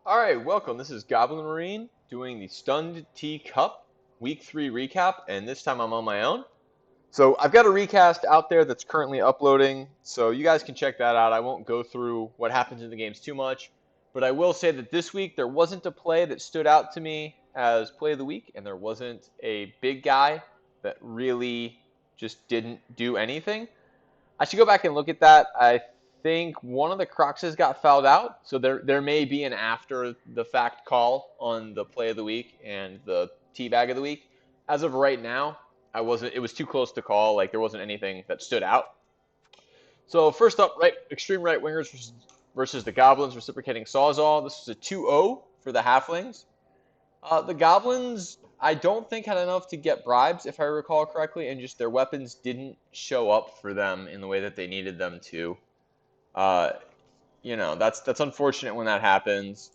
All right, welcome. This is Goblin Marine doing the Stunned Tea Cup Week 3 recap, and this time I'm on my own. So I've got a recast out there that's currently uploading, so you guys can check that out. I won't go through what happens in the games too much, but I will say that this week there wasn't a play that stood out to me as play of the week, and there wasn't a big guy that really just didn't do anything. I should go back and look at that. I think one of the Croxes got fouled out, so there may be an after the fact call on the play of the week and the teabag of the week. As of right now, I wasn't. It was too close to call. Like there wasn't anything that stood out. So first up, extreme right wingers versus the Goblins reciprocating Sawzall. This was a 2-0 for the Halflings. The Goblins, I don't think had enough to get bribes, if I recall correctly, and just their weapons didn't show up for them in the way that they needed them to. Uh, that's unfortunate when that happens.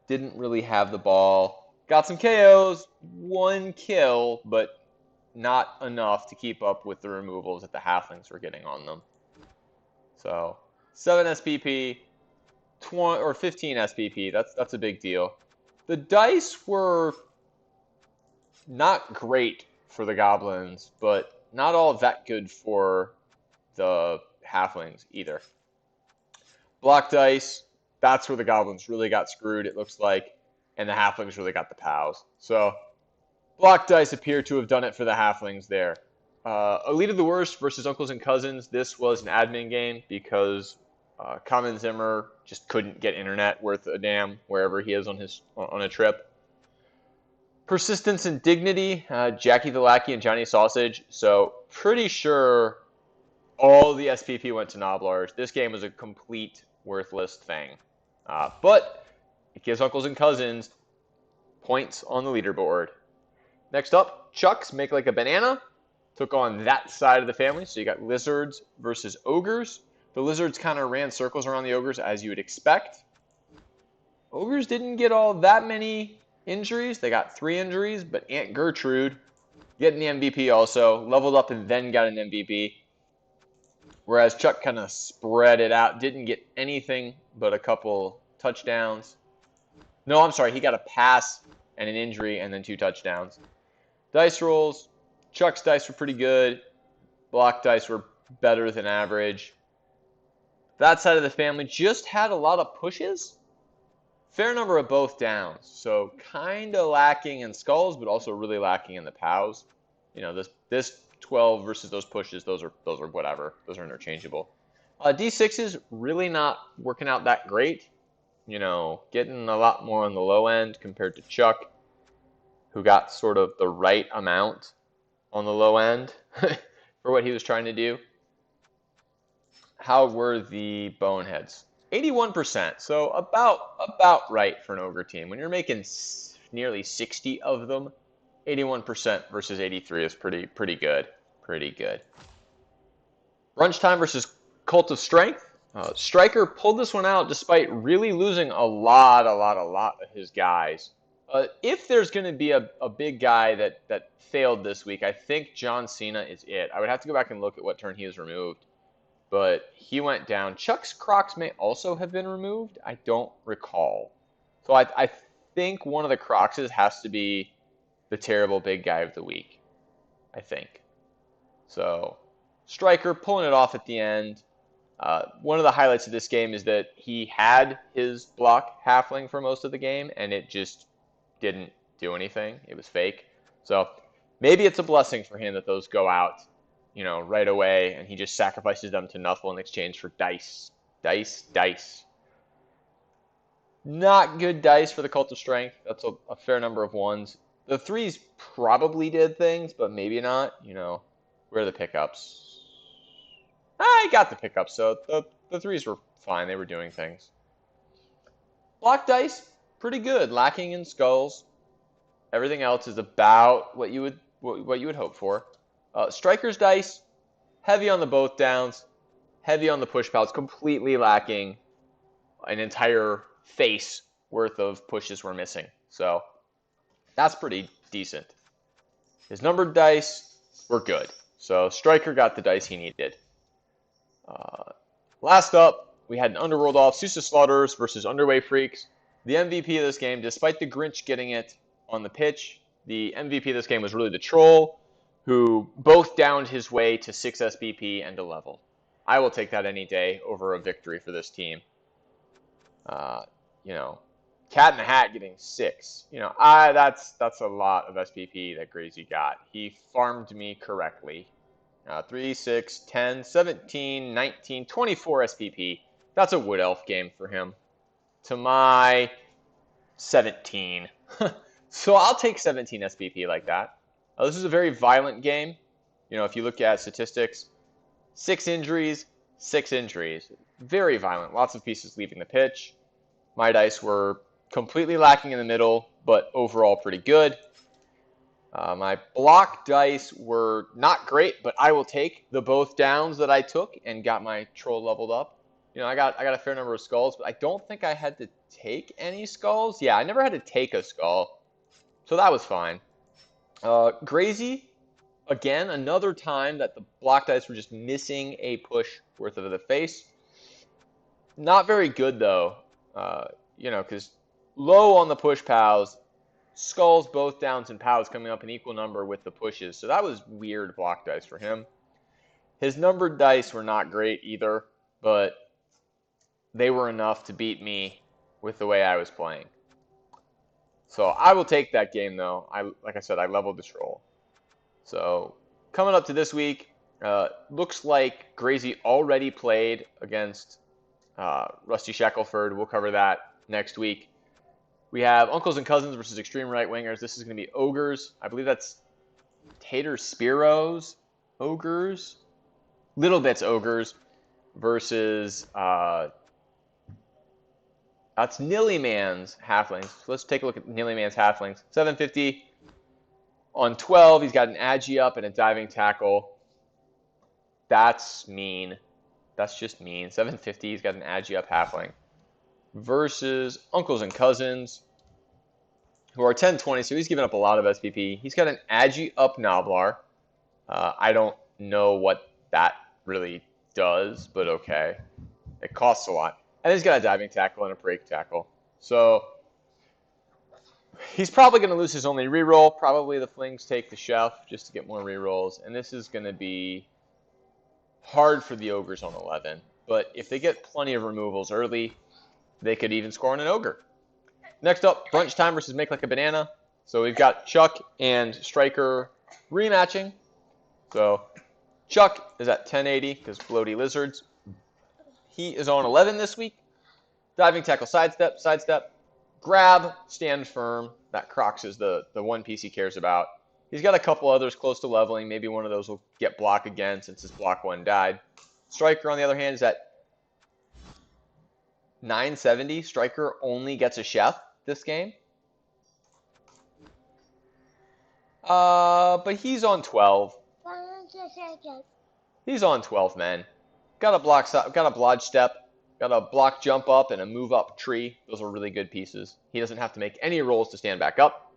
Didn't really have the ball. Got some KOs, one kill, but not enough to keep up with the removals that the Halflings were getting on them. So 7 SPP, 20 or 15 SPP. That's a big deal. The dice were not great for the Goblins, but not all that good for the Halflings either. Block dice, that's where the Goblins really got screwed, it looks like, and the Halflings really got the POWs. So, block dice appear to have done it for the Halflings there. Elite of the Worst versus Uncles and Cousins. This was an admin game because Common Zimmer just couldn't get internet worth a damn wherever he is on a trip. Persistence and Dignity, Jackie the Lackey and Johnny Sausage. So pretty sure all the SPP went to Noblars. This game was a complete worthless thing. But it gives Uncles and Cousins points on the leaderboard. Next up, Chucks Make Like a Banana. Took on that side of the family. So you got Lizards versus Ogres. The Lizards kind of ran circles around the Ogres as you would expect. Ogres didn't get all that many injuries. They got 3 injuries, but Aunt Gertrude getting the MVP also. Leveled up and then got an MVP. Whereas Chuck kind of spread it out. Didn't get anything but a couple touchdowns. No, I'm sorry. He got a pass and an injury and then 2 touchdowns. Dice rolls. Chuck's dice were pretty good. Block dice were better than average. That side of the family just had a lot of pushes. Fair number of both downs. So kind of lacking in skulls, but also really lacking in the POWs. You know, this 12 versus those pushes, those are whatever. Those are interchangeable. D6s really not working out that great. You know, getting a lot more on the low end compared to Chuck, who got sort of the right amount on the low end for what he was trying to do. How were the boneheads? 81%, so about right for an ogre team. When you're making nearly 60 of them, 81% versus 83 is pretty good. Pretty good. Brunch Time versus Cult of Strength. Striker pulled this one out despite really losing a lot of his guys. If there's going to be a big guy that failed this week, I think John Cena is it. I would have to go back and look at what turn he was removed, but he went down. Chuck's Crocs may also have been removed. I don't recall. So I think one of the Croxes has to be the terrible big guy of the week, I think. So Striker pulling it off at the end. One of the highlights of this game is that he had his block halfling for most of the game, and it just didn't do anything. It was fake. So maybe it's a blessing for him that those go out, you know, right away, and he just sacrifices them to Nuffle in exchange for dice. Dice. Not good dice for the Cult of Strength. That's a fair number of 1s. The 3s probably did things, but maybe not. You know, where are the pickups? I got the pickups, so the 3s were fine. They were doing things. Block dice, pretty good. Lacking in skulls. Everything else is about what you would hope for. Striker's dice, heavy on the both downs, heavy on the push pals, completely lacking. An entire face worth of pushes were missing. So that's pretty decent. His numbered dice were good. So Striker got the dice he needed. Last up, we had an Underworld off, Sousa Slaughters versus Underway Freaks. The MVP of this game, despite the Grinch getting it on the pitch, the MVP of this game was really the Troll, who both downed his way to 6 SBP and a level. I will take that any day over a victory for this team. You know, Cat in the Hat getting 6. You know, that's a lot of SPP that Gracie got. He farmed me correctly. 3, 6, 10, 17, 19, 24 SPP. That's a Wood Elf game for him. To my 17. So I'll take 17 SPP like that. This is a very violent game. You know, if you look at statistics, 6 injuries, 6 injuries. Very violent. Lots of pieces leaving the pitch. My dice were completely lacking in the middle, but overall pretty good. My block dice were not great, but I will take the both downs that I took and got my troll leveled up. You know, I got a fair number of skulls, but I don't think I had to take any skulls. Yeah, I never had to take a skull, so that was fine. Grazy, again, another time that the block dice were just missing a push worth of the face. Not very good, though, you know, because low on the push pals, skulls, both downs, and pows coming up in equal number with the pushes. So that was weird block dice for him. His numbered dice were not great either, but they were enough to beat me with the way I was playing. So I will take that game, though. Like I said, I leveled the troll. So coming up to this week, looks like Gracie already played against Rusty Shackelford. We'll cover that next week. We have Uncles and Cousins versus Extreme Right Wingers. This is going to be Ogres. I believe that's Tater Spiro's Ogres. Little Bits Ogres versus that's Nillyman's Halflings. So let's take a look at Nillyman's Halflings. 750 on 12. He's got an Agi up and a diving tackle. That's mean. That's just mean. 750. He's got an Agi up Halfling. Versus Uncles and Cousins, who are 1020, so he's given up a lot of SPP. He's got an Agi up Noblar. I don't know what that really does, but okay. It costs a lot. And he's got a diving tackle and a break tackle. So he's probably going to lose his only reroll. Probably the Flings take the Chef just to get more rerolls. And this is going to be hard for the Ogres on 11. But if they get plenty of removals early, they could even score on an Ogre. Next up, Brunch Time versus Make Like a Banana. So we've got Chuck and Striker rematching. So Chuck is at 1080 because Floaty Lizards. He is on 11 this week. Diving Tackle Sidestep, Sidestep. Grab, Stand Firm. That Crocs is the one piece he cares about. He's got a couple others close to leveling. Maybe one of those will get block again since his block one died. Striker, on the other hand, is at 970. Striker only gets a Chef this game. But he's on 12. He's on 12, man. Got a blodge step, got a block jump up, and a move up tree. Those are really good pieces. He doesn't have to make any rolls to stand back up.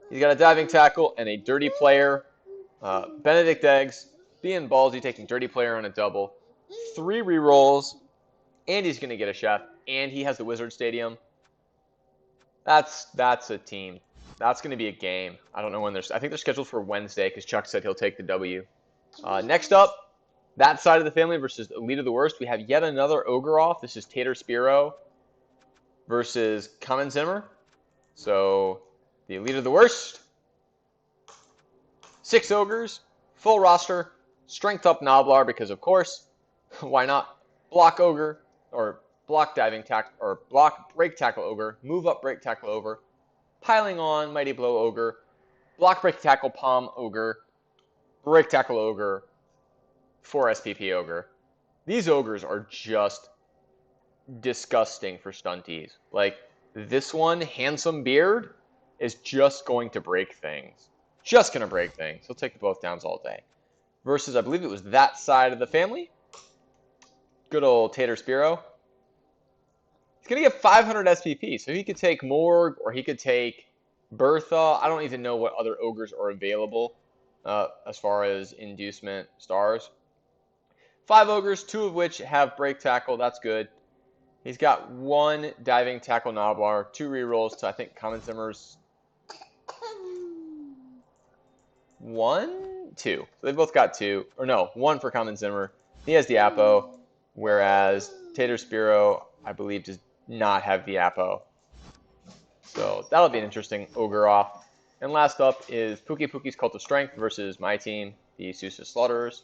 He's got a diving tackle and a dirty player. Benedict Eggs, being ballsy, taking dirty player on a double. 3 rerolls, and he's going to get a Chef, and he has the Wizard Stadium. That's a team. That's going to be a game. I don't know when I think they're scheduled for Wednesday because Chuck said he'll take the W. Next up, that side of the family versus Elite of the Worst. We have yet another Ogre off. This is Tater Spiro versus Common Zimmer. So the Elite of the Worst. 6 Ogres, full roster, strength up Noblar because of course, why not? Block Ogre or block diving tackle or block break tackle Ogre, move up break tackle Ogre, piling on Mighty Blow Ogre, block break tackle Palm Ogre, break tackle Ogre, 4 SPP Ogre. These Ogres are just disgusting for stunties. Like, this one, Handsome Beard, is just going to break things. Just going to break things. He'll take the both downs all day. Versus, I believe it was that side of the family. Good old Tater Spiro. He's going to get 500 SPP, so he could take Morg, or he could take Bertha. I don't even know what other Ogres are available as far as inducement stars. 5 ogres, 2 of which have break tackle. That's good. He's got 1 diving tackle knobbar, 2 rerolls to I think Common Zimmer's 1, 2. So they both got 2, or no, 1 for Common Zimmer. He has the Apo, whereas Tater Spiro, I believe, does not have the Apo. So that'll be an interesting ogre off. And last up is Pookie Pookie's Cult of Strength versus my team, the Sousa Slaughterers.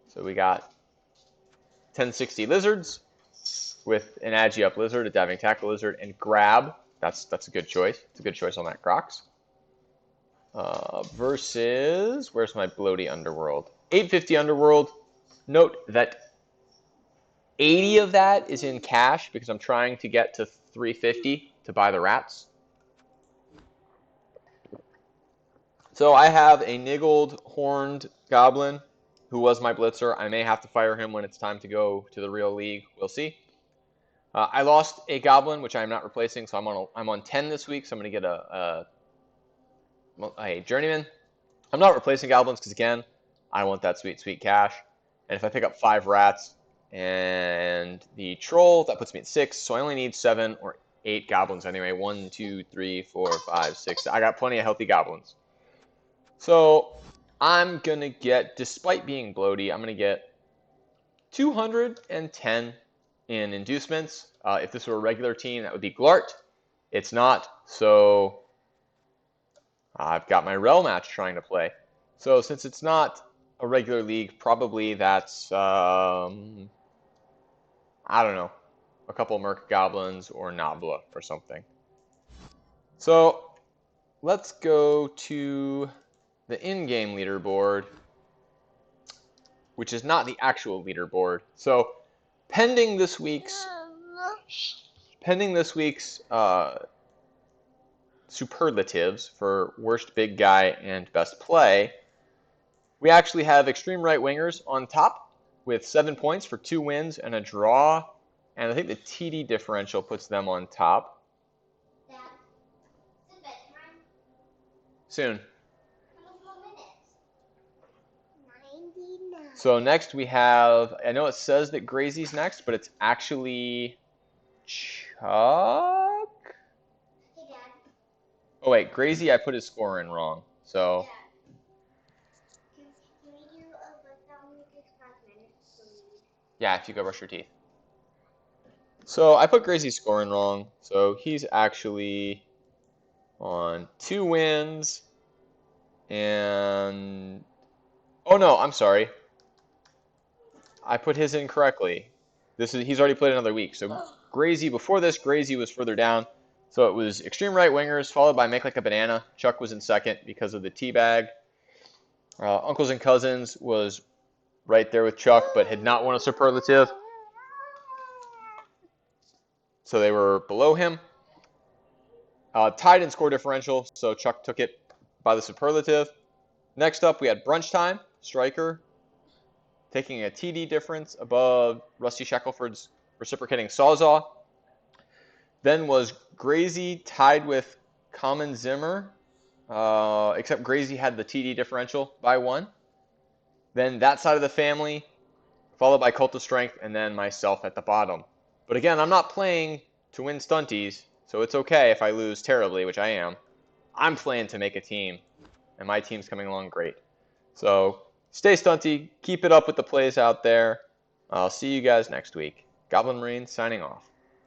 So we got 1060 Lizards with an Agi Up Lizard, a Diving Tackle Lizard, and Grab. That's a good choice. It's a good choice on that Crocs. Versus, where's my Bloaty Underworld? 850 Underworld. Note that 80 of that is in cash because I'm trying to get to 350 to buy the rats. So I have a niggled horned goblin who was my blitzer. I may have to fire him when it's time to go to the real league. We'll see. I lost a goblin, which I'm not replacing, so I'm on 10 this week. So I'm going to get a journeyman. I'm not replacing goblins because again, I want that sweet cash. And if I pick up 5 rats and the troll, that puts me at 6. So I only need 7 or 8 goblins anyway. 1, 2, 3, 4, 5, 6. I got plenty of healthy goblins. So I'm going to get, despite being bloaty, I'm going to get 210 in inducements. If this were a regular team, that would be Glart. It's not, so I've got my Rel match trying to play. So since it's not a regular league, probably that's, I don't know, a couple Merc Goblins or Nabla or something. So let's go to the in-game leaderboard, which is not the actual leaderboard. So pending this week's superlatives for worst big guy and best play, we actually have extreme right wingers on top with 7 points for 2 wins and a draw, and I think the TD differential puts them on top. Dad, is it bedtime? Soon. How many more minutes? 99. So next we have, I know it says that Grazy's next, but it's actually Chuck? Hey, Dad. Oh wait, Grazy, I put his score in wrong. So Dad. Can we do a letdown with this 5 minutes, please? yeah, if you go brush your teeth. So I put Grazy's score in wrong. So he's actually on 2 wins and, oh no, I'm sorry. I put his in correctly. He's already played another week. So Grazy, before this, Grazy was further down. So it was extreme right wingers, followed by Make Like a Banana. Chuck was in second because of the teabag. Uncles and Cousins was right there with Chuck, but had not won a superlative. So they were below him. Tied in score differential, so Chuck took it by the superlative. Next up, we had Brunch Time, Striker, taking a TD difference above Rusty Shackelford's reciprocating Sawzall. Then was Grazy tied with Common Zimmer, except Grazy had the TD differential by 1. Then that side of the family, followed by Cult of Strength, and then myself at the bottom. But again, I'm not playing to win stunties, so it's okay if I lose terribly, which I am. I'm playing to make a team, and my team's coming along great. So stay stunty, keep it up with the plays out there. I'll see you guys next week. Goblin Marine signing off.